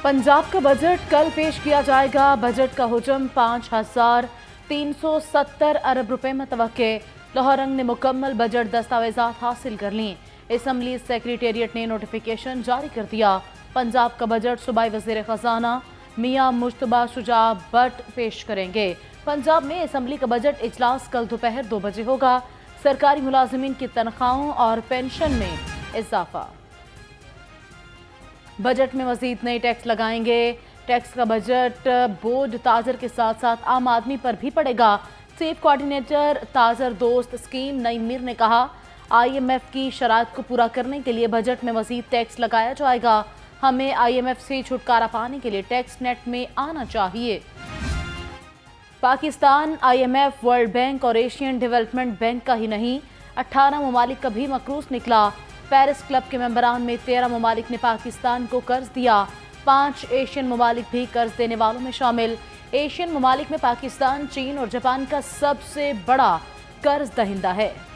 पंजाब का बजट कल पेश किया जाएगा। बजट का हुजम 5,370 अरब रुपए मुतवक्के। लाहौर रंग ने मुकम्मल बजट दस्तावेजात हासिल कर ली। असम्बली सेक्रेटेरिएट ने नोटिफिकेशन जारी कर दिया। पंजाब का बजट सूबाई वज़ीर खजाना मियां मुश्तबा शुजा भट्ट पेश करेंगे। पंजाब में असम्बली का बजट इजलास कल दोपहर 2 बजे होगा। सरकारी मुलाजिमीन की तनख्वाहों और पेंशन में इजाफा। बजट में मजीद नए टैक्स लगाएंगे। टैक्स का बजट बोर्ड ताजर के साथ साथ आम आदमी पर भी पड़ेगा। चीफ कोऑर्डिनेटर ताजर दोस्त स्कीम नईम मीर ने कहा, IMF की शराइत को पूरा करने के लिए बजट में मजीद टैक्स लगाया जाएगा। हमें IMF से छुटकारा पाने के लिए टैक्स नेट में आना चाहिए। पाकिस्तान IMF, वर्ल्ड बैंक और एशियन डेवलपमेंट बैंक का ही नहीं 18 ममालिक का भी मकरूज निकला। पेरिस क्लब के मेंबरान में 13 ममालिक ने पाकिस्तान को कर्ज दिया। 5 एशियन ममालिक भी कर्ज देने वालों में शामिल। एशियन ममालिक में पाकिस्तान, चीन और जापान का सबसे बड़ा कर्ज दहिंदा है।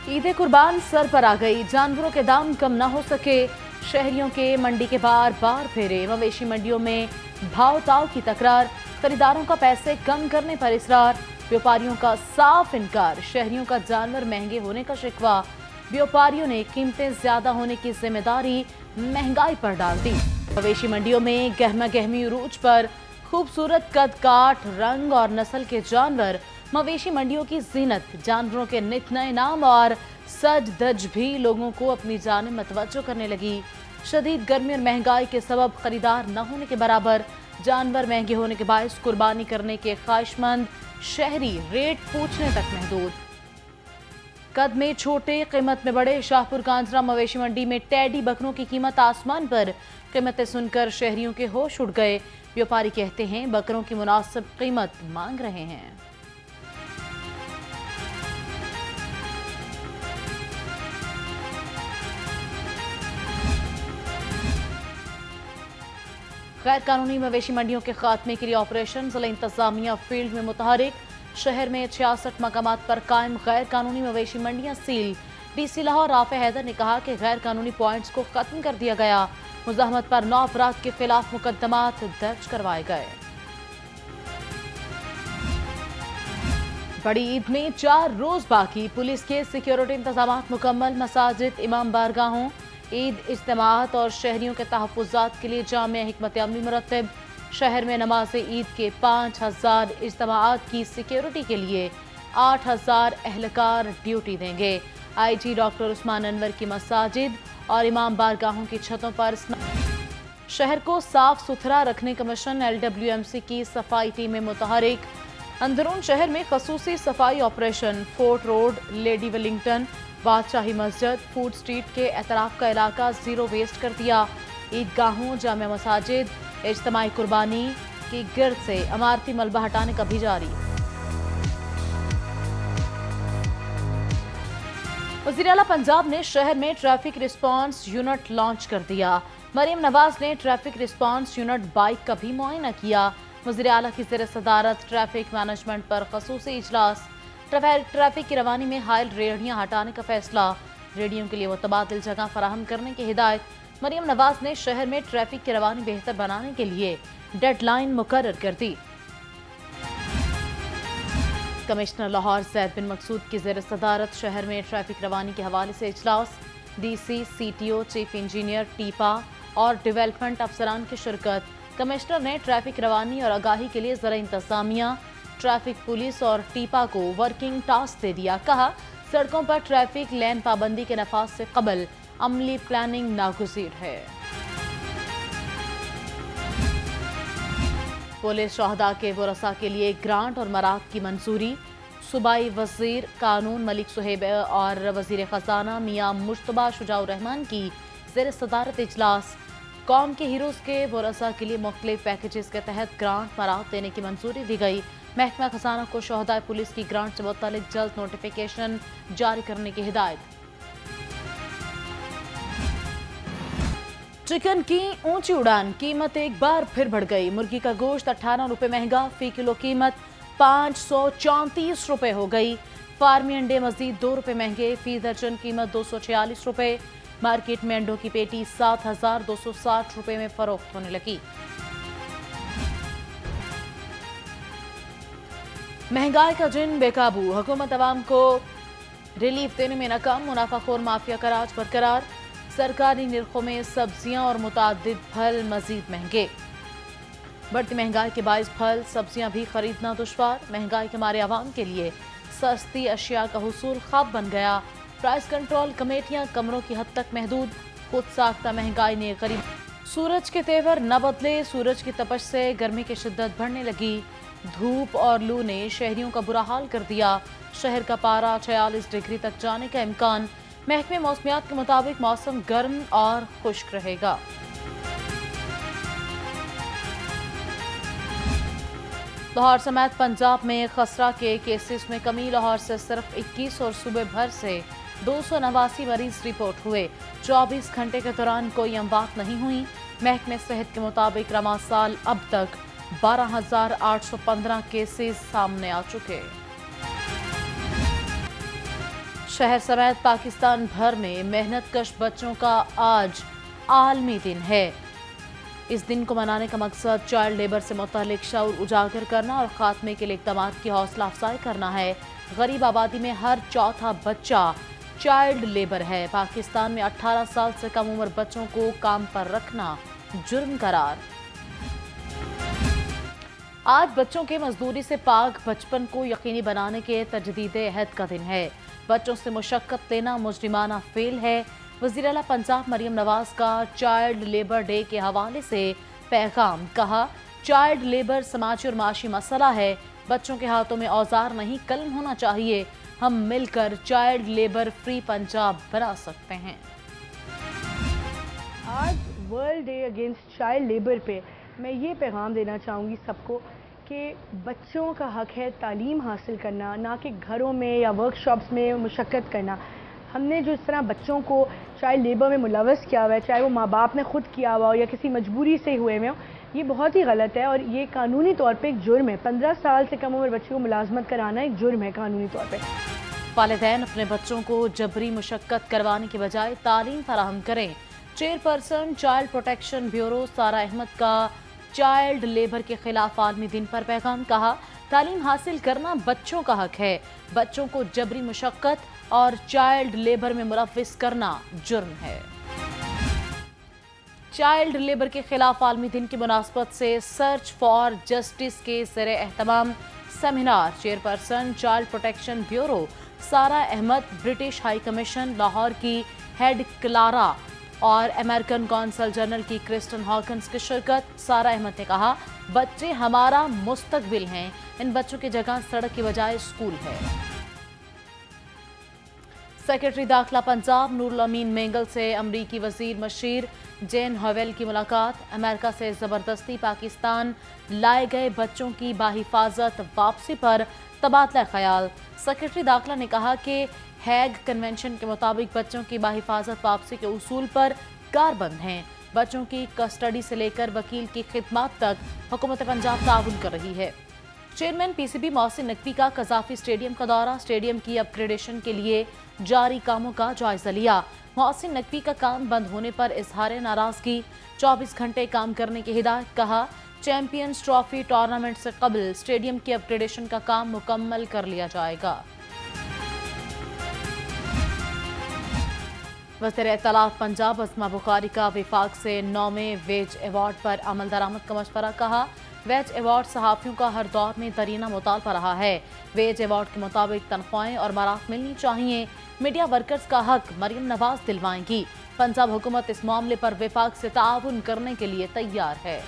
ईद कुर्बान सर पर आ गई। जानवरों के दाम कम न हो सके। शहरियों के मंडी के बार बार फेरे। मवेशी मंडियों में भाव ताव की तकरार। खरीदारों का पैसे कम करने पर इसरार। व्यापारियों का साफ इनकार। शहरियों का जानवर महंगे होने का शिकवा। व्यापारियों ने कीमतें ज्यादा होने की जिम्मेदारी महंगाई पर डाल दी। मवेशी मंडियों में गहमा गहमी उरूज पर। खूबसूरत कद काठ, रंग और नस्ल के जानवर मवेशी मंडियों की जीनत। जानवरों के नित नए नाम और सज धज भी लोगों को अपनी जानिब मतवज्जो करने लगी। शदीद गर्मी और महंगाई के सबब खरीदार न होने के बराबर। जानवर महंगे होने के बायस कुर्बानी करने के ख्वाहिशमंद शहरी रेट पूछने तक महदूद। कद में छोटे, कीमत में बड़े। शाहपुर कांजरा मवेशी मंडी में टेडी बकरों की कीमत आसमान पर। कीमतें सुनकर शहरियों के होश उड़ गए। व्यापारी कहते हैं बकरों की मुनासिब कीमत मांग रहे हैं। गैर कानूनी मवेशी मंडियों के खात्मे के लिए ऑपरेशन। जिला इंतजामिया फील्ड में मुतहरिक। शहर में 66 मकामात पर कायम गैर कानूनी मवेशी मंडियां सील। DC लाहौर राफे हैदर ने कहा कि गैर कानूनी पॉइंट्स को खत्म कर दिया गया। मुज़ाहमत पर 9 अफराद के खिलाफ मुकदमात दर्ज करवाए गए। बड़ी ईद में 4 रोज बाकी। पुलिस के सिक्योरिटी इंतजाम मुकम्मल। मसाजिद, इमाम बारगाहों, ईद इज्तिमात और शहरियों के तहफ़्फ़ुज़ात के लिए जामिया हिकमत अमली मुरत्तिब। शहर में नमाज ईद के 5000 इज्तिमात की सिक्योरिटी के लिए 8000 एहलकार ड्यूटी देंगे। IG डॉक्टर उस्मान अनवर की मसाजिद और इमाम बारगाहों की छतों पर शहर को साफ सुथरा रखने का मिशन। LWMC की सफाई टीमें मुतहरिक। अंदरून शहर में खसूसी सफाई operation. Fort Road, Lady Wellington, Badshahi Masjid, Food street के एतराफ का इलाका जीरो वेस्ट कर दिया। ईदगाहों, जामिया मसाजिद, इज्तिमाई कुर्बानी की गिर्द से अमारती मलबा हटाने का भी जारी। वज़ीर आला पंजाब ने शहर में ट्रैफिक रिस्पांस यूनिट लॉन्च कर दिया। मरियम नवाज ने ट्रैफिक रिस्पांस यूनिट बाइक का भी मुआयना किया। वज़ीर आला की ज़ेर सदारत ट्रैफिक मैनेजमेंट पर खसूसी इजलास। ट्रैफिक की रवानी में हायल रेहड़ियां हटाने का फैसला। रेहड़ियों के लिए मुतबादिल जगह फराहम करने की हिदायत। मरियम नवाज ने शहर में ट्रैफिक की रवानी बेहतर बनाने के लिए डेडलाइन मुकर्रर कर दी। कमिश्नर लाहौर ज़ैद बिन मकसूद की ज़ेर सदारत शहर में ट्रैफिक रवानी के हवाले से इजलास। DC, CTO, चीफ इंजीनियर, टीपा और डेवलपमेंट अफसरान की शिरकत। कमिश्नर ने ट्रैफिक रवानी और आगाही के लिए ज़रा इंतजामिया, ट्रैफिक पुलिस और टीपा को वर्किंग टास्क दे दिया। कहा, सड़कों पर ट्रैफिक लेन पाबंदी के नफाज से कबल अमली प्लानिंग नागुज़ीर है। पुलिस शहदा के वरसा के लिए ग्रांट और मराद की मंजूरी। सूबाई वजीर कानून मलिक सुहेब और वजीर खजाना मियां मुश्तबा शुजाउर रहमान की ज़ेर सदारत इजलास। कौम के हीरोज़ के वरसा के लिए मुख्तलिफ पैकेजेस के तहत ग्रांट मराद देने की मंजूरी दी गई। महकमा खजाना को शहदा पुलिस की ग्रांट से मुतालिक जल्द नोटिफिकेशन जारी करने की हिदायत। चिकन की ऊंची उड़ान। कीमत एक बार फिर बढ़ गई। मुर्गी का गोश्त 18 रुपए महंगा। फी किलो कीमत 534 रुपए हो गई। फार्मी अंडे मजीद 2 रुपए महंगे, फी दर्जन कीमत 246 रुपए। मार्केट में अंडों की पेटी 7,260 रुपए में फरोख्त होने लगी। महंगाई का जिन बेकाबू, हुकूमत अवाम को रिलीफ देने में नाकाम, मुनाफाखोर माफिया का राज बरकरार। सरकारी निर्खों में सब्जियां और मुतादिद फल मजीद महंगे। बढ़ती महंगाई के बाइस फल सब्जियां भी खरीदना दुश्वार। महंगाई के मारे आवाम के लिए सस्ती अशिया का हुसूल ख्वाब बन गया। प्राइस कंट्रोल कमेटियां कमरों की हद तक महदूद। खुद साख्ता महंगाई ने गरीब। सूरज के तेवर न बदले, सूरज की तपश से गर्मी की शिद्दत बढ़ने लगी। धूप और लू ने शहरियों का बुरा हाल कर दिया। शहर का पारा 46 डिग्री तक जाने का इम्कान। महकमे मौसमियात के मुताबिक मौसम गर्म और खुश्क रहेगा। लाहौर समेत पंजाब में खसरा के केसेस में कमी। लाहौर से सिर्फ 21 और सूबे भर से 289 मरीज रिपोर्ट हुए। 24 घंटे के दौरान कोई अमवात नहीं हुई। महकमे सेहत के मुताबिक रमा साल अब तक 12,815 केसेस सामने आ चुके। शहर समेत पाकिस्तान भर में मेहनतकश बच्चों का आज आलमी दिन है। इस दिन को मनाने का मकसद चाइल्ड लेबर से मुतालिक शऊर उजागर करना और खात्मे के लिए इक़दामात की हौसला अफजाई करना है। गरीब आबादी में हर चौथा बच्चा चाइल्ड लेबर है। पाकिस्तान में 18 साल से कम उम्र बच्चों को काम पर रखना जुर्म करार। आज बच्चों के मजदूरी से पाक बचपन को यकीनी बनाने के तजदीद अहद का दिन है। बच्चों से मुशक्कत लेना मुजरिमाना फेल है। वज़ीर आला पंजाब मरियम नवाज का चाइल्ड लेबर डे के हवाले से पैगाम। कहा, चाइल्ड लेबर समाजी और माशी मसला है। बच्चों के हाथों में औजार नहीं कलम होना चाहिए। हम मिलकर चाइल्ड लेबर फ्री पंजाब बना सकते हैं। आज world day against child labour पे मैं ये पैगाम देना चाहूँगी सबको कि बच्चों का हक है तालीम हासिल करना, ना कि घरों में या वर्कशॉप्स में मुशक्क़त करना। हमने जो इस तरह बच्चों को चाइल्ड लेबर में मुलव्वस किया हुआ है, चाहे वो माँ बाप ने खुद किया हुआ हो या किसी मजबूरी से हुए में हो, ये बहुत ही गलत है और ये कानूनी तौर पे एक जुर्म है। 15 साल से कम उम्र बच्चे को मुलाजमत कराना एक जुर्म है कानूनी तौर पे। वालिदैन अपने बच्चों को जबरी मुशक्कत करवाने की बजाय तालीम फराहम करें। Chairperson child protection bureau Sara Ahmad का चाइल्ड लेबर के खिलाफ आलमी दिन पर पैगाम। कहा, तालीम हासिल करना बच्चों का हक है। बच्चों को जबरी मुशक्कत और चाइल्ड लेबर में मुलव्विस करना जुर्म है। चाइल्ड लेबर के खिलाफ आलमी दिन की मुनासबत से सर्च फॉर जस्टिस के ज़रिए एहतमाम seminar. Chairperson child protection bureau Sara Ahmad, British high commission Lahore की हेड क्लारा और अमेरिकन कौंसल जनरल की क्रिस्टन हॉकिंस की शिरकत। सारा अहमद ने कहा, बच्चे हमारा मुस्तकबिल हैं। इन बच्चों की जगह सड़क की बजाय स्कूल है। सेक्रेटरी दाखिला पंजाब नूरुल अमीन मेंगल से अमरीकी वजीर मशीर जेन हवेल की मुलाकात। अमेरिका से जबरदस्ती पाकिस्तान लाए गए बच्चों की बाहिफाजत वापसी पर तबादला ख्याल। सेक्रेटरी दाखिला ने कहा कि हैग कन्वेंशन के मुताबिक बच्चों की बाहिफाजत वापसी के उसूल पर कारबंद हैं। बच्चों की कस्टडी से लेकर वकील की खिदमत तक हुकूमत पंजाब ताउन कर रही है। चेयरमैन पीसीबी मोहसिन नकवी का कज़ाफी स्टेडियम का दौरा। स्टेडियम की अपग्रेडेशन के लिए जारी कामों का जायजा लिया। मोहसिन नकवी का काम बंद होने पर इजहार नाराजगी। 24 घंटे काम करने की हिदायत। कहा, चैंपियंस ट्रॉफी टूर्नामेंट से कबल स्टेडियम की अपग्रेडेशन का काम मुकम्मल कर लिया जाएगा। वज़ीर इत्तलात पंजाब अस्मा बुखारी का विफाक से 9वें वेज अवार्ड पर अमल दरामद का मशवरा। कहा, वेज अवार्ड सहाफ़ियों का हर दौर में तरीना मुतालबा रहा है। वेज अवार्ड के मुताबिक तनख्वाहें और मरात मिलनी चाहिए। मीडिया वर्कर्स का हक मरियम नवाज दिलवाएंगी। पंजाब हुकूमत इस मामले पर विफाक से ताउन करने के लिए तैयार है।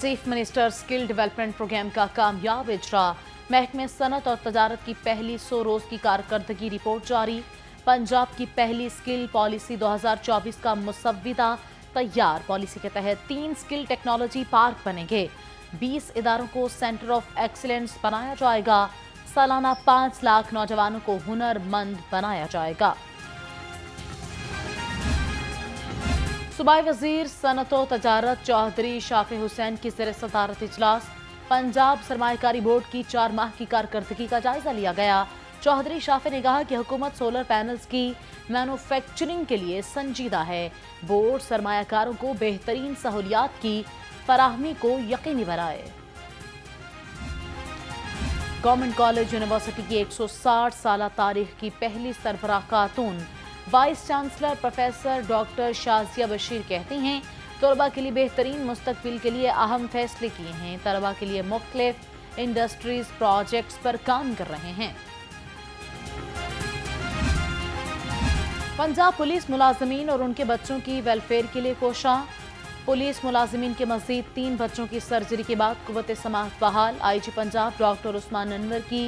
Chief minister skill development programme का कामयाब इजरा। महकमे सनत और तजारत की पहली 100 रोज की कारकर्दगी रिपोर्ट जारी। पंजाब की पहली स्किल पॉलिसी 2024 का मुसव्विदा तैयार। पॉलिसी के तहत 3 स्किल टेक्नोलॉजी पार्क बनेंगे। 20 इदारों को सेंटर ऑफ एक्सीलेंस बनाया जाएगा। सालाना 5 लाख नौजवानों को हुनरमंद बनाया जाएगा। सूबाई वजीर सनत व तजारत चौधरी शाफी हुसैन की ज़ेर सदारत इजलास पंजाब सरमायाकारी बोर्ड की 4 माह की कारकर्दगी का जायजा लिया गया। चौधरी शाफी ने कहा कि हुकूमत सोलर पैनल्स की मैन्युफैक्चरिंग के लिए संजीदा है। बोर्ड सरमायाकारों को बेहतरीन सहूलियात की फराहमी को यकीनी बनाए। गवर्नमेंट कॉलेज यूनिवर्सिटी की 160 साल तारीख की पहली सरबराह खातून vice chancellor professor doctor Shazia Bashir कहती हैं, तलबा के लिए बेहतरीन मुस्तकबिल के लिए अहम फैसले किए हैं। तलबा के लिए मुख्तलिफ इंडस्ट्रीज प्रोजेक्ट्स पर काम कर रहे हैं। पंजाब पुलिस मुलाजमीन और उनके बच्चों की वेलफेयर के लिए कोशां। पुलिस मुलाजमीन के मजीद 3 बच्चों की सर्जरी के बाद कुव्वत समाअत बहाल। IG पंजाब डॉक्टर उस्मान अनवर की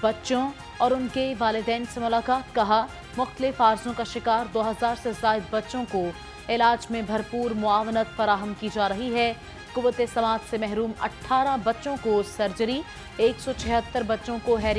बच्चों और उनके वालिदैन से मुलाकात। कहा, मुख्तलिफ आर्ज़ों का शिकार 2000 से ज़ायद बच्चों को इलाज में भरपूर मुआवनत फराहम की जा रही है। कुव्वत समाअत से महरूम 18 बच्चों को सर्जरी, 176 बच्चों को हैरी